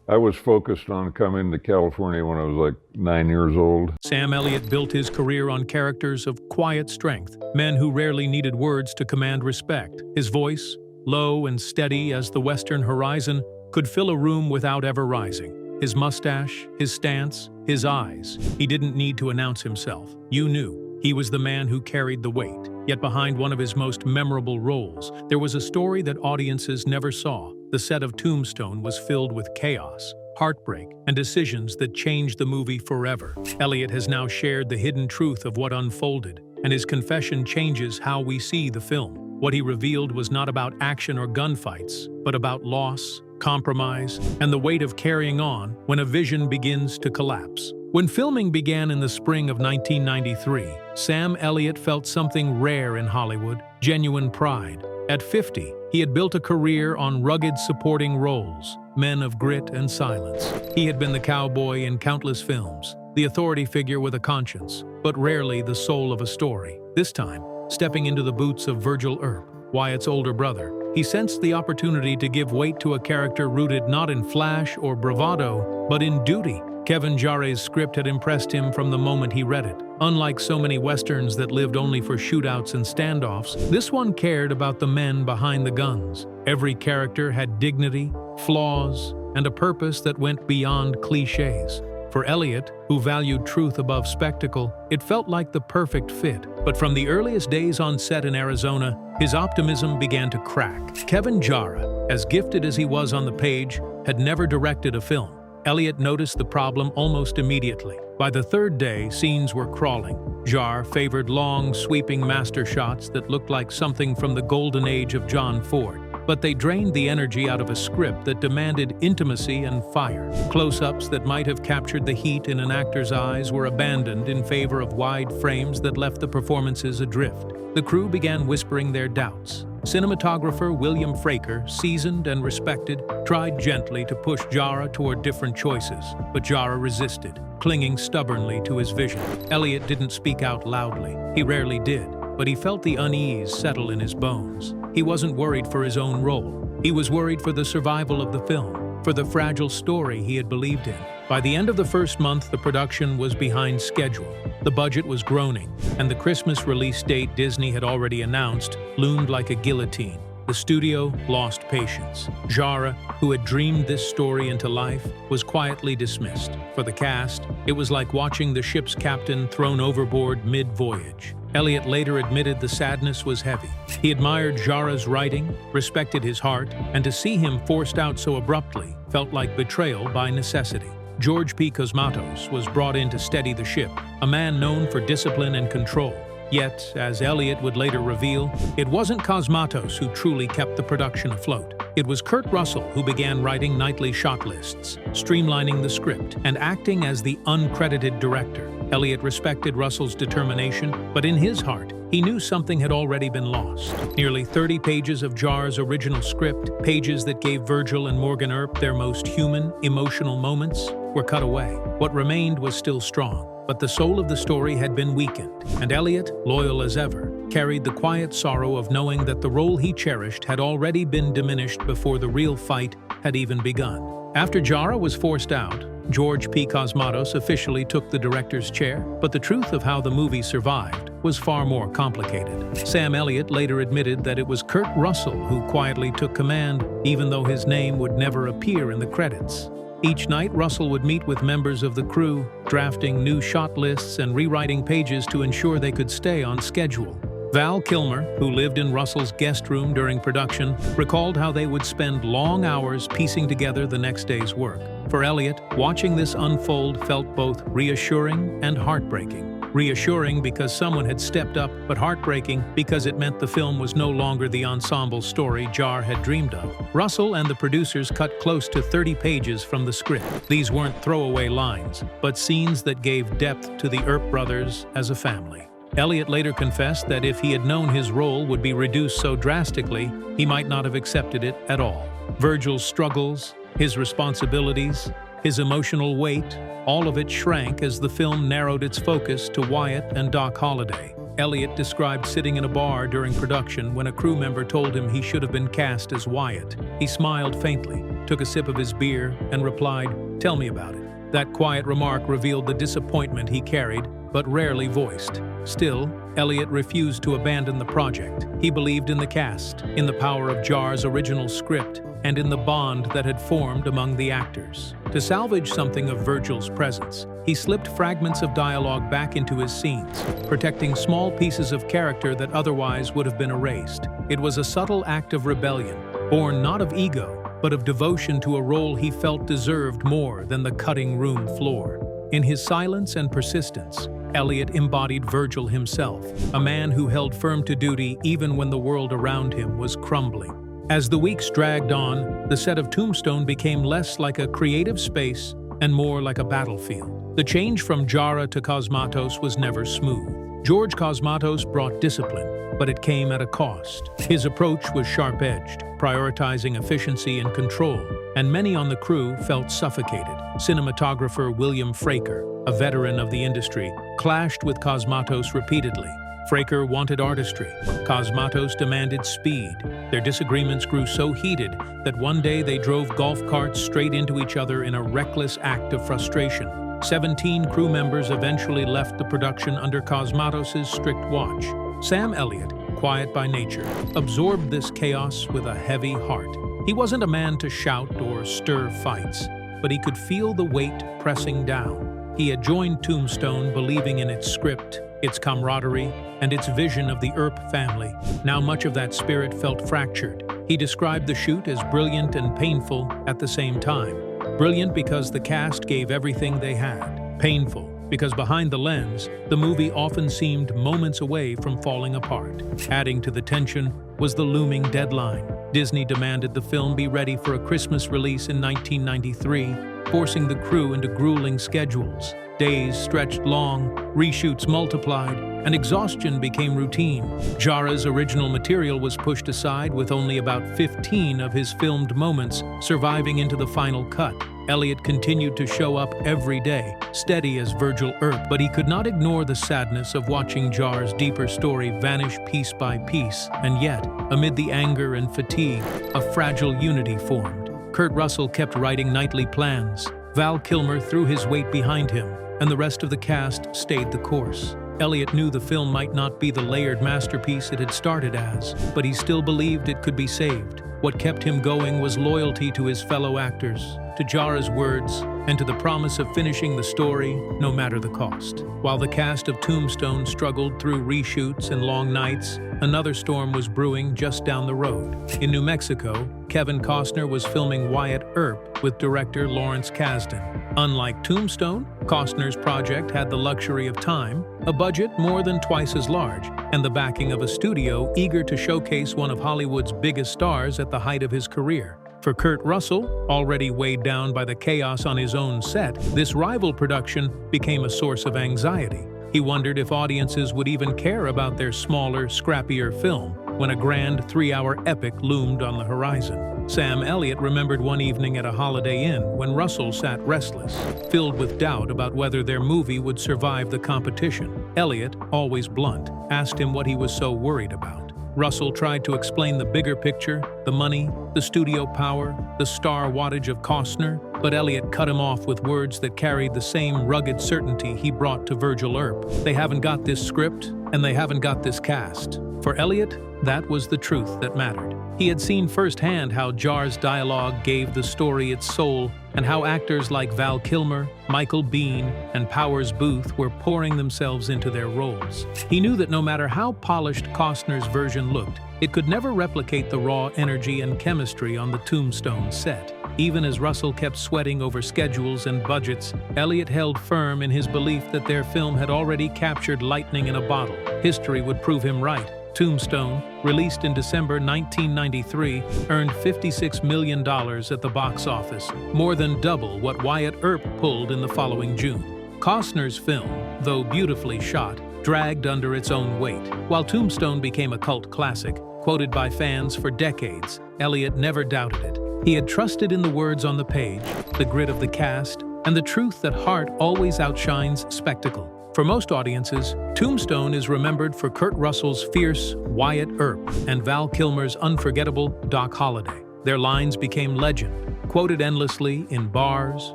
I was focused on coming to California when I was like 9 years old. Sam Elliott built his career on characters of quiet strength, men who rarely needed words to command respect. His voice, low and steady as the western horizon, could fill a room without ever rising. His mustache, his stance, his eyes. He didn't need to announce himself. You knew. He was the man who carried the weight. Yet behind one of his most memorable roles, there was a story that audiences never saw. The set of Tombstone was filled with chaos, heartbreak, and decisions that changed the movie forever. Elliot has now shared the hidden truth of what unfolded, and his confession changes how we see the film. What he revealed was not about action or gunfights, but about loss, compromise, and the weight of carrying on when a vision begins to collapse. When filming began in the spring of 1993, Sam Elliott felt something rare in Hollywood: genuine pride. At 50, he had built a career on rugged supporting roles, men of grit and silence. He had been the cowboy in countless films, the authority figure with a conscience, but rarely the soul of a story. This time, stepping into the boots of Virgil Earp, Wyatt's older brother, he sensed the opportunity to give weight to a character rooted not in flash or bravado, but in duty. Kevin Jarre's script had impressed him from the moment he read it. Unlike so many westerns that lived only for shootouts and standoffs, this one cared about the men behind the guns. Every character had dignity, flaws, and a purpose that went beyond clichés. For Elliot, who valued truth above spectacle, it felt like the perfect fit. But from the earliest days on set in Arizona, his optimism began to crack. Kevin Jarre, as gifted as he was on the page, had never directed a film. Elliot noticed the problem almost immediately. By the third day, scenes were crawling. Jarre favored long, sweeping master shots that looked like something from the golden age of John Ford. But they drained the energy out of a script that demanded intimacy and fire. Close-ups that might have captured the heat in an actor's eyes were abandoned in favor of wide frames that left the performances adrift. The crew began whispering their doubts. Cinematographer William Fraker, seasoned and respected, tried gently to push Jarre toward different choices, but Jarre resisted, clinging stubbornly to his vision. Elliot didn't speak out loudly. He rarely did, but he felt the unease settle in his bones. He wasn't worried for his own role. He was worried for the survival of the film, for the fragile story he had believed in. By the end of the first month, the production was behind schedule. The budget was groaning, and the Christmas release date Disney had already announced loomed like a guillotine. The studio lost patience. Jarre, who had dreamed this story into life, was quietly dismissed. For the cast, it was like watching the ship's captain thrown overboard mid-voyage. Elliot later admitted the sadness was heavy. He admired Jarre's writing, respected his heart, and to see him forced out so abruptly felt like betrayal by necessity. George P. Cosmatos was brought in to steady the ship, a man known for discipline and control. Yet, as Elliot would later reveal, it wasn't Cosmatos who truly kept the production afloat. It was Kurt Russell who began writing nightly shot lists, streamlining the script, and acting as the uncredited director. Elliot respected Russell's determination, but in his heart, he knew something had already been lost. Nearly 30 pages of Jarre's original script, pages that gave Virgil and Morgan Earp their most human, emotional moments, were cut away. What remained was still strong, but the soul of the story had been weakened, and Elliot, loyal as ever, carried the quiet sorrow of knowing that the role he cherished had already been diminished before the real fight had even begun. After Jarre was forced out, George P. Cosmatos officially took the director's chair, but the truth of how the movie survived was far more complicated. Sam Elliott later admitted that it was Kurt Russell who quietly took command, even though his name would never appear in the credits. Each night, Russell would meet with members of the crew, drafting new shot lists and rewriting pages to ensure they could stay on schedule. Val Kilmer, who lived in Russell's guest room during production, recalled how they would spend long hours piecing together the next day's work. For Elliot, watching this unfold felt both reassuring and heartbreaking. Reassuring because someone had stepped up, but heartbreaking because it meant the film was no longer the ensemble story Jarre had dreamed of. Russell and the producers cut close to 30 pages from the script. These weren't throwaway lines, but scenes that gave depth to the Earp brothers as a family. Elliot later confessed that if he had known his role would be reduced so drastically, he might not have accepted it at all. Virgil's struggles, his responsibilities, his emotional weight, all of it shrank as the film narrowed its focus to Wyatt and Doc Holliday. Elliot described sitting in a bar during production when a crew member told him he should have been cast as Wyatt. He smiled faintly, took a sip of his beer, and replied, "Tell me about it." That quiet remark revealed the disappointment he carried, but rarely voiced. Still, Elliot refused to abandon the project. He believed in the cast, in the power of Jar's original script, and in the bond that had formed among the actors. To salvage something of Virgil's presence, he slipped fragments of dialogue back into his scenes, protecting small pieces of character that otherwise would have been erased. It was a subtle act of rebellion, born not of ego, but of devotion to a role he felt deserved more than the cutting room floor. In his silence and persistence, Elliot embodied Virgil himself, a man who held firm to duty even when the world around him was crumbling. As the weeks dragged on, the set of Tombstone became less like a creative space and more like a battlefield. The change from Jara to Cosmatos was never smooth. George Cosmatos brought discipline, but it came at a cost. His approach was sharp-edged, prioritizing efficiency and control, and many on the crew felt suffocated. Cinematographer William Fraker, a veteran of the industry, clashed with Cosmatos repeatedly. Fraker wanted artistry. Cosmatos demanded speed. Their disagreements grew so heated that one day they drove golf carts straight into each other in a reckless act of frustration. 17 crew members eventually left the production under Cosmatos' strict watch. Sam Elliott, quiet by nature, absorbed this chaos with a heavy heart. He wasn't a man to shout or stir fights, but he could feel the weight pressing down. He had joined Tombstone believing in its script, its camaraderie, and its vision of the Earp family. Now much of that spirit felt fractured. He described the shoot as brilliant and painful at the same time. Brilliant because the cast gave everything they had. Painful because behind the lens, the movie often seemed moments away from falling apart. Adding to the tension was the looming deadline. Disney demanded the film be ready for a Christmas release in 1993, forcing the crew into grueling schedules. Days stretched long, reshoots multiplied, and exhaustion became routine. Jara's original material was pushed aside with only about 15 of his filmed moments surviving into the final cut. Elliot continued to show up every day, steady as Virgil Earp, but he could not ignore the sadness of watching Jar's deeper story vanish piece by piece. And yet, amid the anger and fatigue, a fragile unity formed. Kurt Russell kept writing nightly plans. Val Kilmer threw his weight behind him, and the rest of the cast stayed the course. Elliot knew the film might not be the layered masterpiece it had started as, but he still believed it could be saved. What kept him going was loyalty to his fellow actors, to Jara's words, and to the promise of finishing the story no matter the cost. While the cast of Tombstone struggled through reshoots and long nights, another storm was brewing just down the road. In New Mexico, Kevin Costner was filming Wyatt Earp with director Lawrence Kasdan. Unlike Tombstone, Costner's project had the luxury of time, a budget more than twice as large, and the backing of a studio eager to showcase one of Hollywood's biggest stars at the height of his career. For Kurt Russell, already weighed down by the chaos on his own set, this rival production became a source of anxiety. He wondered if audiences would even care about their smaller, scrappier film when a grand 3-hour epic loomed on the horizon. Sam Elliott remembered one evening at a Holiday Inn when Russell sat restless, filled with doubt about whether their movie would survive the competition. Elliott, always blunt, asked him what he was so worried about. Russell tried to explain the bigger picture, the money, the studio power, the star wattage of Costner, but Elliot cut him off with words that carried the same rugged certainty he brought to Virgil Earp. They haven't got this script, and they haven't got this cast. For Elliot, that was the truth that mattered. He had seen firsthand how Jar's dialogue gave the story its soul, and how actors like Val Kilmer, Michael Biehn, and Powers Booth were pouring themselves into their roles. He knew that no matter how polished Costner's version looked, it could never replicate the raw energy and chemistry on the Tombstone set. Even as Russell kept sweating over schedules and budgets, Elliot held firm in his belief that their film had already captured lightning in a bottle. History would prove him right. Tombstone, released in December 1993, earned $56 million at the box office, more than double what Wyatt Earp pulled in the following June. Costner's film, though beautifully shot, dragged under its own weight. While Tombstone became a cult classic, quoted by fans for decades, Elliot never doubted it. He had trusted in the words on the page, the grit of the cast, and the truth that heart always outshines spectacle. For most audiences, Tombstone is remembered for Kurt Russell's fierce Wyatt Earp and Val Kilmer's unforgettable Doc Holliday. Their lines became legend, quoted endlessly in bars,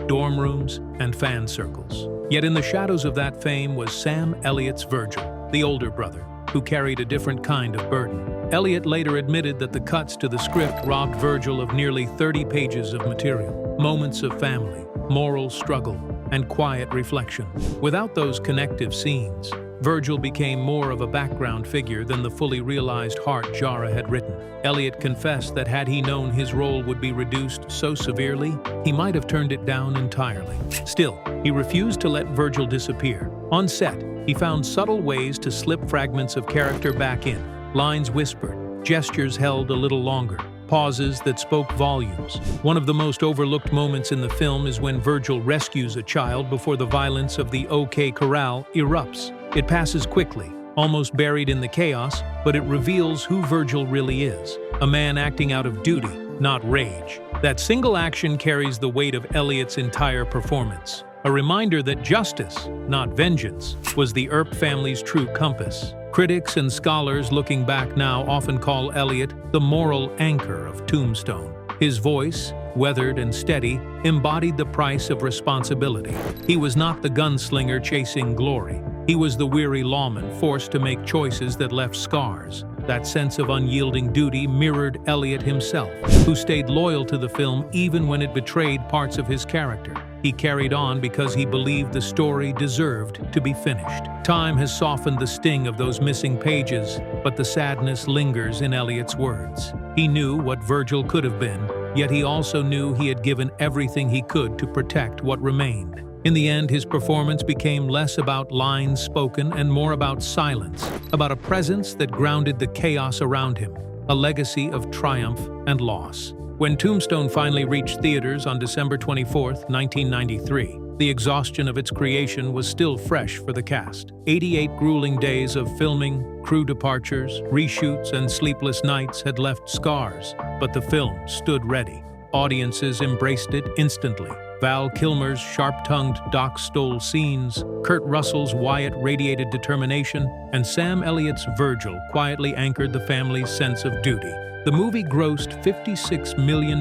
dorm rooms, and fan circles. Yet in the shadows of that fame was Sam Elliott's Virgil, the older brother, who carried a different kind of burden. Elliot later admitted that the cuts to the script robbed Virgil of nearly 30 pages of material, moments of family, moral struggle, and quiet reflection. Without those connective scenes, Virgil became more of a background figure than the fully realized heart Jara had written. Elliot confessed that had he known his role would be reduced so severely, he might have turned it down entirely. Still, he refused to let Virgil disappear. On set, he found subtle ways to slip fragments of character back in, lines whispered, gestures held a little longer, pauses that spoke volumes. One of the most overlooked moments in the film is when Virgil rescues a child before the violence of the OK Corral erupts. It passes quickly, almost buried in the chaos, but it reveals who Virgil really is, a man acting out of duty, not rage. That single action carries the weight of Elliott's entire performance, a reminder that justice, not vengeance, was the Earp family's true compass. Critics and scholars looking back now often call Elliot the moral anchor of Tombstone. His voice, weathered and steady, embodied the price of responsibility. He was not the gunslinger chasing glory. He was the weary lawman forced to make choices that left scars. That sense of unyielding duty mirrored Elliot himself, who stayed loyal to the film even when it betrayed parts of his character. He carried on because he believed the story deserved to be finished. Time has softened the sting of those missing pages, but the sadness lingers in Elliot's words. He knew what Virgil could have been, yet he also knew he had given everything he could to protect what remained. In the end, his performance became less about lines spoken and more about silence, about a presence that grounded the chaos around him, a legacy of triumph and loss. When Tombstone finally reached theaters on December 24, 1993, the exhaustion of its creation was still fresh for the cast. 88 grueling days of filming, crew departures, reshoots, and sleepless nights had left scars, but the film stood ready. Audiences embraced it instantly. Val Kilmer's sharp-tongued Doc Stoll scenes, Kurt Russell's Wyatt radiated determination, and Sam Elliott's Virgil quietly anchored the family's sense of duty. The movie grossed $56 million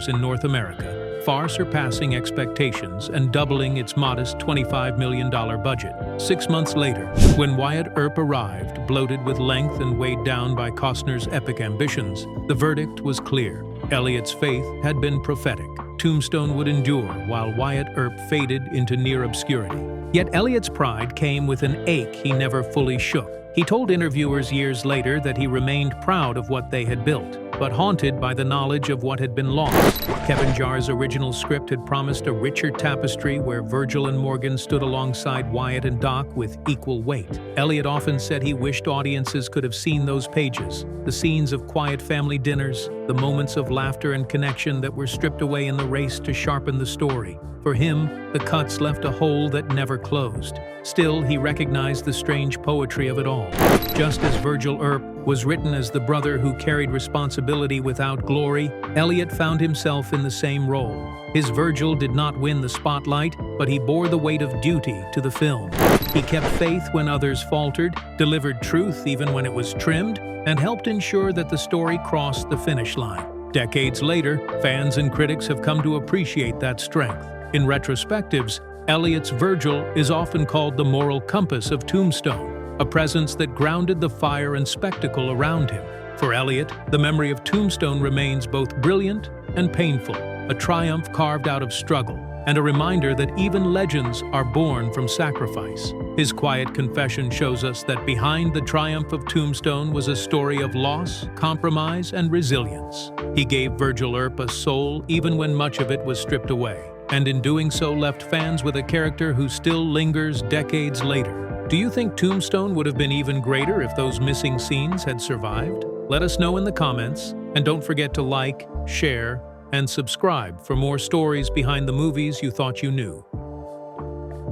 in North America, far surpassing expectations and doubling its modest $25 million budget. 6 months later, when Wyatt Earp arrived, bloated with length and weighed down by Costner's epic ambitions, the verdict was clear. Elliott's faith had been prophetic. Tombstone would endure while Wyatt Earp faded into near obscurity. Yet Elliott's pride came with an ache he never fully shook. He told interviewers years later that he remained proud of what they had built, but haunted by the knowledge of what had been lost. Kevin Jarre's original script had promised a richer tapestry where Virgil and Morgan stood alongside Wyatt and Doc with equal weight. Elliot often said he wished audiences could have seen those pages, the scenes of quiet family dinners, the moments of laughter and connection that were stripped away in the race to sharpen the story. For him, the cuts left a hole that never closed. Still, he recognized the strange poetry of it all. Just as Virgil Earp was written as the brother who carried responsibility without glory, Elliot found himself in the same role. His Virgil did not win the spotlight, but he bore the weight of duty to the film. He kept faith when others faltered, delivered truth even when it was trimmed, and helped ensure that the story crossed the finish line. Decades later, fans and critics have come to appreciate that strength. In retrospectives, Elliott's Virgil is often called the moral compass of Tombstone, a presence that grounded the fire and spectacle around him. For Elliot, the memory of Tombstone remains both brilliant and painful, a triumph carved out of struggle, and a reminder that even legends are born from sacrifice. His quiet confession shows us that behind the triumph of Tombstone was a story of loss, compromise, and resilience. He gave Virgil Earp a soul even when much of it was stripped away, and in doing so left fans with a character who still lingers decades later. Do you think Tombstone would have been even greater if those missing scenes had survived? Let us know in the comments, and don't forget to like, share, and subscribe for more stories behind the movies you thought you knew.